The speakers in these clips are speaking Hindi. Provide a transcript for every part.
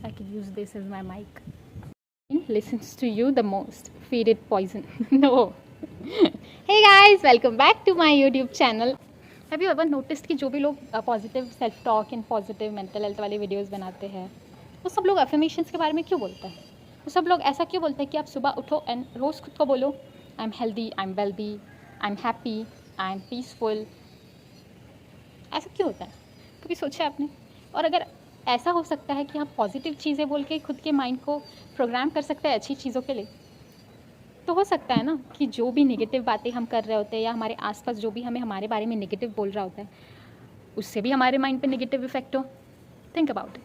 I can use this as my mic. Listens to you the most. Feed it poison. No. Hey guys, welcome back to my YouTube channel. Have you ever noticed कि जो भी लोग positive self talk and positive mental health वाले वीडियोस बनाते हैं वो सब लोग अफर्मेशंस के बारे में क्यों बोलते हैं? वो सब लोग ऐसा क्यों बोलते हैं कि आप सुबह उठो एंड रोज़ खुद को बोलो I am healthy, I am wealthy, I am happy, I am peaceful. ऐसा क्यों होता है? कभी सोचा आपने? और अगर ऐसा हो सकता है कि हम पॉजिटिव चीज़ें बोल के खुद के माइंड को प्रोग्राम कर सकते हैं अच्छी चीज़ों के लिए, तो हो सकता है ना कि जो भी नेगेटिव बातें हम कर रहे होते हैं या हमारे आसपास जो भी हमें हमारे बारे में नेगेटिव बोल रहा होता है उससे भी हमारे माइंड पे नेगेटिव इफेक्ट हो. Think about it.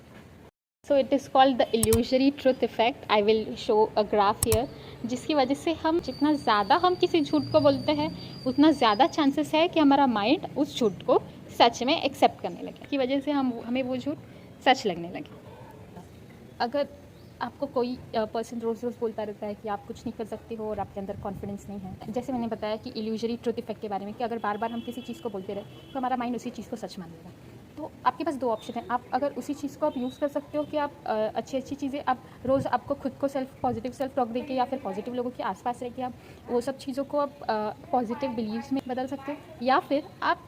So it is called the illusory truth effect. I will show a graph here, जिसकी वजह से हम जितना ज़्यादा हम किसी झूठ को बोलते हैं उतना ज़्यादा चांसेस है कि हमारा माइंड उस झूठ को सच में एक्सेप्ट करने लगे, की वजह से हमें वो झूठ सच लगने लगे. अगर आपको कोई पर्सन रोज़ रोज़ बोलता रहता है कि आप कुछ नहीं कर सकते हो और आपके अंदर कॉन्फिडेंस नहीं है, जैसे मैंने बताया कि इल्यूजरी ट्रुथ इफेक्ट के बारे में, कि अगर बार बार हम किसी चीज़ को बोलते रहे तो हमारा माइंड उसी चीज़ को सच मान लेगा. तो आपके पास दो ऑप्शन है. आप अगर उसी चीज़ को आप यूज़ कर सकते हो कि आप अच्छी अच्छी चीज़ें आप रोज़ आपको खुद को पॉजिटिव सेल्फ टॉक देके या फिर पॉजिटिव लोगों के आसपास रह के आप वो सब चीज़ों को आप पॉजिटिव बिलीव्स में बदल सकते हो, या फिर आप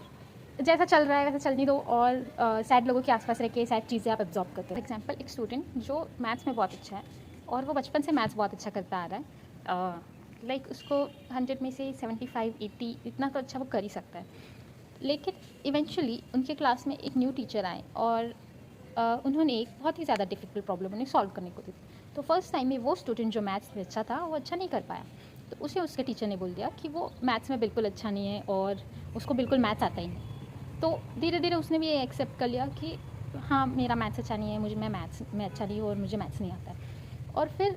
जैसा चल रहा है वैसा चलने दो और सैड लोगों के आसपास रह के सैड चीज़ें आप एब्जॉर्ब करते हो. फॉर एग्जाम्पल, एक स्टूडेंट जो मैथ्स में बहुत अच्छा है और वो बचपन से मैथ्स बहुत अच्छा करता आ रहा है, लाइक उसको 100 में से 75 80 इतना तो अच्छा वो कर ही सकता है. लेकिन इवेंचुअली उनके क्लास में एक न्यू टीचर आए और उन्होंने एक बहुत ही ज़्यादा डिफिकल्ट प्रॉब्लम उन्हें सॉल्व करने को दी. तो फर्स्ट टाइम में वो स्टूडेंट जो मैथ्स में अच्छा था वो अच्छा नहीं कर पाया. तो उसे उसके टीचर ने बोल दिया कि वो मैथ्स में बिल्कुल अच्छा नहीं है और उसको बिल्कुल मैथ्स आता ही नहीं. तो धीरे धीरे उसने भी ये एक्सेप्ट कर लिया कि हाँ, मेरा मैथ्स अच्छा नहीं है, मैं मैथ्स में अच्छा नहीं हूँ और मुझे मैथ्स नहीं आता है. और फिर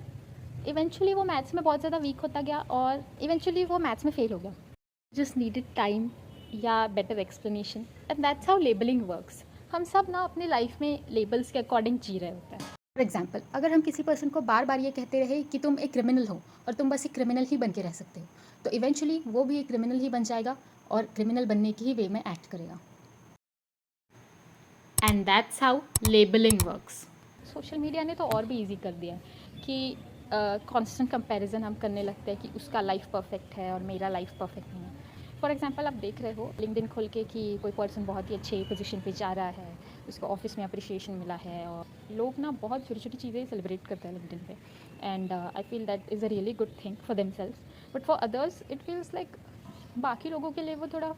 इवेंचुअली वो मैथ्स में बहुत ज़्यादा वीक होता गया और इवेंचुअली वो मैथ्स में फ़ेल हो गया. जस्ट नीडेड टाइम या better explanation, and that's how labelling works. हम सब ना अपनी लाइफ में लेबल्स के अकॉर्डिंग जी रहे होते हैं. फॉर एग्जाम्पल, अगर हम किसी पर्सन को बार बार ये कहते रहे कि तुम एक क्रिमिनल हो और तुम बस एक क्रिमिनल ही बन के रह सकते हो, तो इवेंचुअली वो भी एक क्रिमिनल ही बन जाएगा और क्रिमिनल बनने की ही वे में एक्ट करेगा. And that's how labelling works. Social media ने तो और भी ईजी कर दिया कि कांस्टेंट कंपैरिजन हम करने लगते हैं कि उसका लाइफ परफेक्ट है और मेरा लाइफ परफेक्ट नहीं है. फॉर एग्जांपल, आप देख रहे हो लिंक्डइन खोल के कि कोई पर्सन बहुत ही अच्छे पोजीशन पे जा रहा है, उसको ऑफिस में अप्रिशिएशन मिला है और लोग ना बहुत छोटी छोटी चीज़ें सेलिब्रेट करते हैं लिंक्डइन पे. And I feel that is a really good thing for themselves, but for others it feels like बाकी लोगों के लिए वो थोड़ा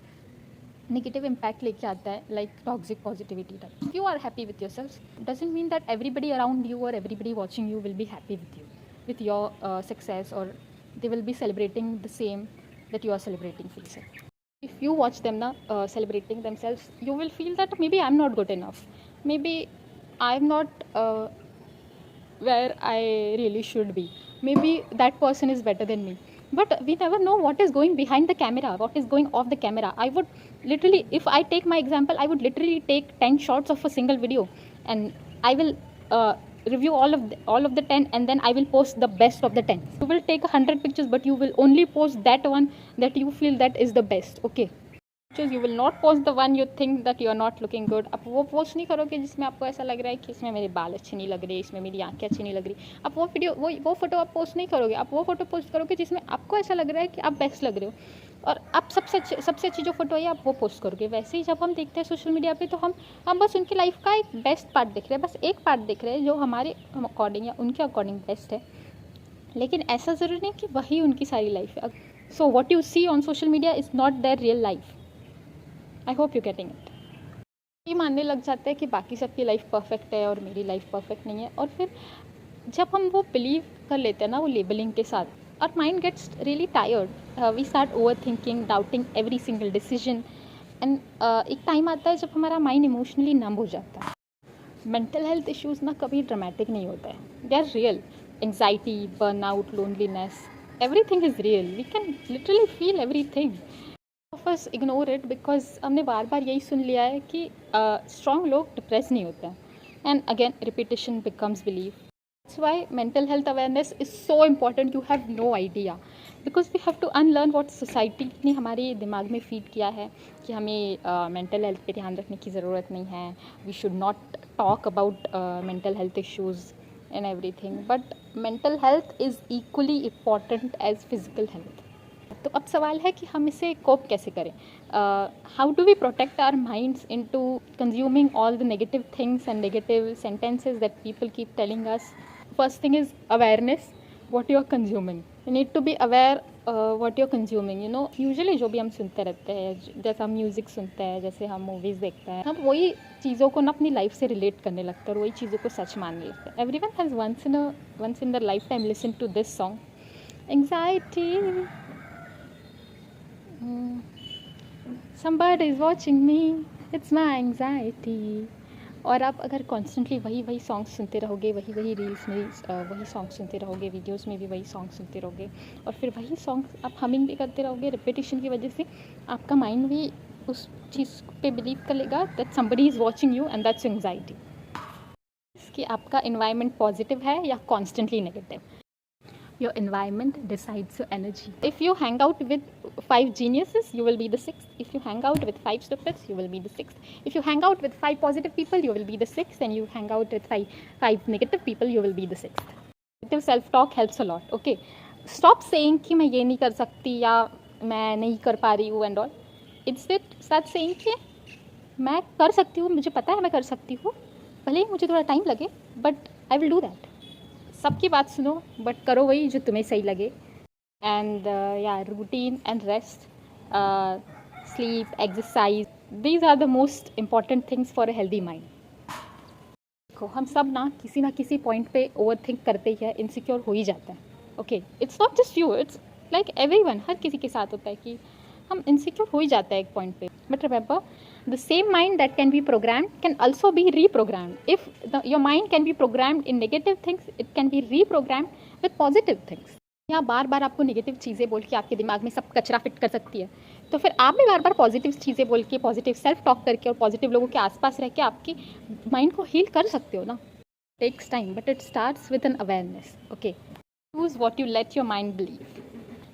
नेगेटिव इम्पैक्ट लेके आता है, like toxic positivity type. If you are happy with yourself doesn't mean that everybody around you और everybody watching you will be happy with you with your success और they will be celebrating the same that you are celebrating for yourself. If you watch them now celebrating themselves, you will feel that maybe I'm not good enough, maybe I'm not where I really should be, maybe that person is better than me. But we never know what is going behind the camera, what is going off the camera. I would literally, if I take my example, I would literally take 10 shots of a single video and I will review all of the 10 and then I will post the best of the 10. You will take 100 pictures but you will only post that one that you feel that is the best. Okay, you will not post the one you think that you are not looking good. आप वो पोस्ट नहीं करोगे जिसमें आपको ऐसा लग रहा है कि इसमें मेरे बाल अच्छे नहीं लग रहे, इसमें मेरी आंखें अच्छी नहीं लग रही. आप वो वीडियो वो फोटो आप पोस्ट नहीं करोगे. आप वो फोटो पोस्ट करोगे जिसमें आपको ऐसा लग रहा है कि आप बेस्ट लग रहे हो और आप सबसे अच्छी जो फोटो है आप वो पोस्ट करोगे. वैसे ही जब हम देखते हैं सोशल मीडिया पे तो हम बस उनकी लाइफ का एक बेस्ट पार्ट देख रहे हैं, बस एक पार्ट देख रहे हैं जो हमारे अकॉर्डिंग या उनके अकॉर्डिंग बेस्ट है. लेकिन ऐसा ज़रूरी नहीं कि वही उनकी सारी लाइफ है. So what you see on social media is not their real life. I hope you getting it. ये मानने लग जाते हैं कि बाकी सबकी लाइफ परफेक्ट है और मेरी लाइफ परफेक्ट नहीं है, और फिर जब हम वो बिलीव कर लेते हैं ना वो लेबलिंग के साथ, और mind gets really tired. We start over thinking, doubting every single decision. And एक टाइम आता है जब हमारा माइंड इमोशनली नम हो जाता है. मेंटल हेल्थ इश्यूज़ ना कभी ड्रामेटिक नहीं होता है, they are real. Anxiety, burnout, loneliness, everything is real. We can literally feel everything. Of us ignore it because हमने बार बार यही सुन लिया है कि स्ट्रॉन्ग लोग डिप्रेस नहीं होते हैं. And again repetition becomes believe. That's why mental health awareness is so important. You have no idea, because we have to unlearn what society ने हमारे दिमाग में फीड किया है कि हमें मेंटल हेल्थ पे ध्यान रखने की ज़रूरत नहीं है. We should not talk about mental health issues. in everything, but mental health is equally important as physical health. तो अब सवाल है कि हम इसे कोप कैसे करें. How do we protect our minds into consuming all the negative things and negative sentences that people keep telling us. First thing is awareness, what you are consuming. You need to be aware what you're consuming. You know, usually जो भी हम सुनते रहते हैं, जैसे हम म्यूज़िक सुनते हैं, जैसे हम मूवीज़ देखते हैं, हम वही चीज़ों को ना अपनी लाइफ से रिलेट करने लगते हैं और वही चीज़ों को सच मानने लगते हैं. Everyone has once in their lifetime listened to this song, anxiety, somebody is watching me, it's my anxiety. और आप अगर कॉन्स्टेंटली वही सॉन्ग्स सुनते रहोगे, वही रील्स में वही सॉन्ग्स सुनते रहोगे, वीडियोस में भी वही सॉन्ग्स सुनते रहोगे, और फिर वही सॉन्ग्स आप हमिंग भी करते रहोगे, रिपीटिशन की वजह से आपका माइंड भी उस चीज़ पे बिलीव कर लेगा that somebody is watching you, and that's anxiety. कि आपका इन्वायरमेंट पॉजिटिव है या constantly negative. Your environment decides your energy. If you hang out with 5 geniuses, you will be the 6th. If you hang out with 5 stupids, you will be the 6th. If you hang out with 5 positive people, you will be the 6th. And you hang out with 5 negative people, you will be the 6th. Negative self-talk helps a lot. Okay. Stop saying कि मैं ये नहीं कर सकती या मैं नहीं कर पा रही हूँ and all. Instead, start saying कि मैं कर सकती हूँ, मुझे पता है मैं कर सकती हूँ, भले ही मुझे थोड़ा टाइम लगे, but I will do that. सबकी बात सुनो बट करो वही जो तुम्हें सही लगे. एंड या routine and rest, sleep, exercise, these are the most important things for a healthy mind. देखो हम सब ना किसी पॉइंट पे ओवर थिंक करते ही है, इनसिक्योर हो ही जाता है. Okay, it's not just you, it's like everyone, हर किसी के साथ होता है कि हम इनसिक्योर हो ही जाता है एक पॉइंट पे. But remember, the same mind that can be programmed can also be reprogrammed. If your mind can be programmed in negative things, it can be reprogrammed with positive things. यहाँ बार बार आपको नेगेटिव चीज़ें बोल के आपके दिमाग में सब कचरा फिट कर सकती है, तो फिर आप भी बार बार पॉजिटिव चीज़ें बोल के, पॉजिटिव सेल्फ टॉक करके और पॉजिटिव लोगों के आसपास रह के आपकी माइंड को हील कर सकते हो ना. Takes time but it starts with an awareness. Okay, choose what you let your mind believe.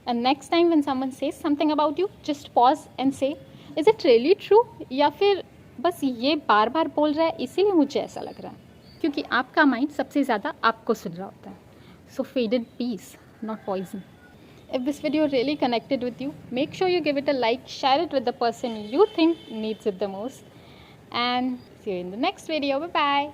And next time when someone says something about you, just pause and say is it really true, या फिर बस ये बार बार बोल रहा है इसीलिए मुझे ऐसा लग रहा है. क्योंकि आपका माइंड सबसे ज़्यादा आपको सुन रहा होता है. So feed it peace, not poison. If this video really connected with you, make sure you give it a like, share it with the person you think needs it the most, and see you in the next video. Bye bye.